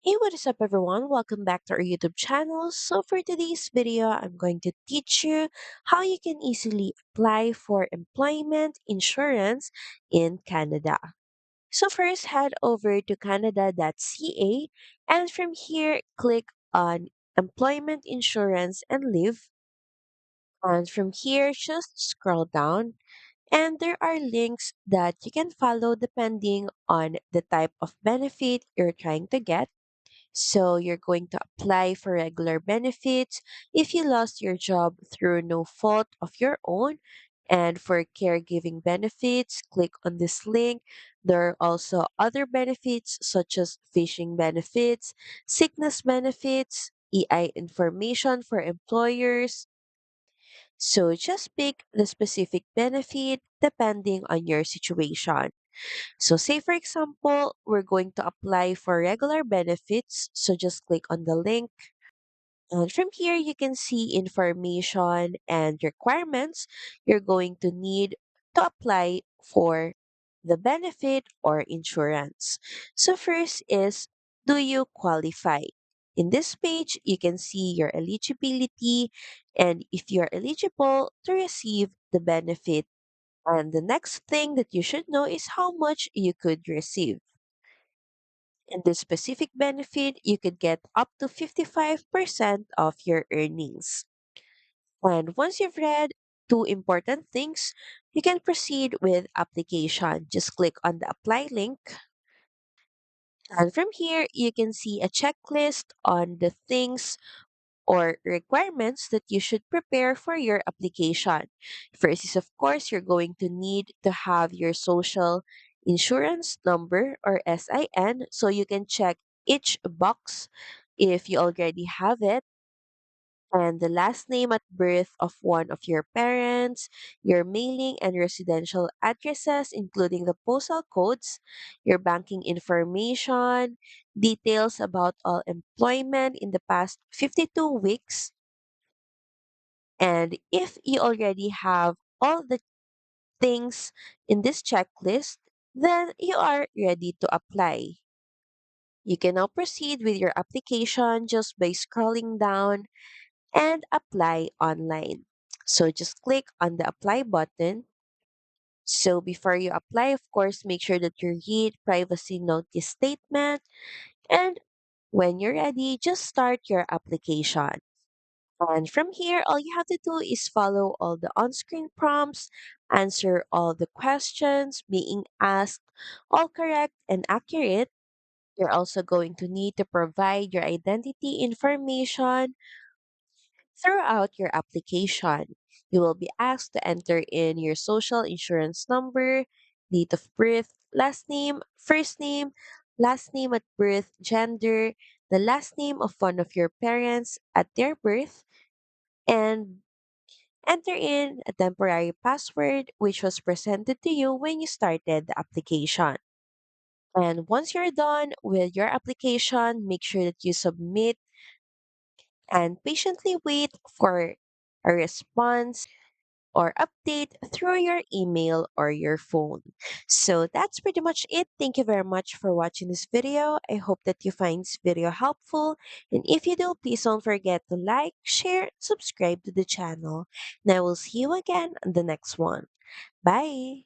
Hey, what is up, everyone? Welcome back to our YouTube channel. So, for today's video, I'm going to teach you how you can easily apply for employment insurance in Canada. So, first, head over to canada.ca, and from here, click on Employment Insurance and Leave. And from here, just scroll down, and there are links that you can follow depending on the type of benefit you're trying to get. So you're going to apply for regular benefits if you lost your job through no fault of your own. And for caregiving benefits, click on this link. There are also other benefits such as fishing benefits, sickness benefits, EI information for employers. So just pick the specific benefit depending on your situation. So say for example, we're going to apply for regular benefits. So just click on the link. And from here, you can see information and requirements you're going to need to apply for the benefit or insurance. So first is, do you qualify? In this page, you can see your eligibility and if you're eligible to receive the benefit, and the next thing that you should know is how much you could receive. In this specific benefit, you could get up to 55% of your earnings. And once you've read two important things, you can proceed with application. Just click on the apply link. And from here, you can see a checklist on the things or requirements that you should prepare for your application. First is, of course, you're going to need to have your social insurance number or SIN so you can check each box if you already have it. And the last name at birth of one of your parents, your mailing and residential addresses, including the postal codes, your banking information, details about all employment in the past 52 weeks, and if you already have all the things in this checklist, then you are ready to apply. You can now proceed with your application just by scrolling down and apply online. So just click on the apply button. So before you apply, of course, make sure that you read privacy notice statement. And when you're ready, just start your application. And from here, all you have to do is follow all the on screen prompts, answer all the questions being asked, all correct and accurate. You're also going to need to provide your identity information throughout your application. You will be asked to enter in your social insurance number, date of birth, last name at birth, gender, the last name of one of your parents at their birth, and enter in a temporary password which was presented to you when you started the application. And once you're done with your application, make sure that you submit and patiently wait for a response or update through your email or your phone. So that's pretty much it. Thank you very much for watching this video. I hope that you find this video helpful. And if you do, please don't forget to like, share, subscribe to the channel. And I will see you again on the next one. Bye.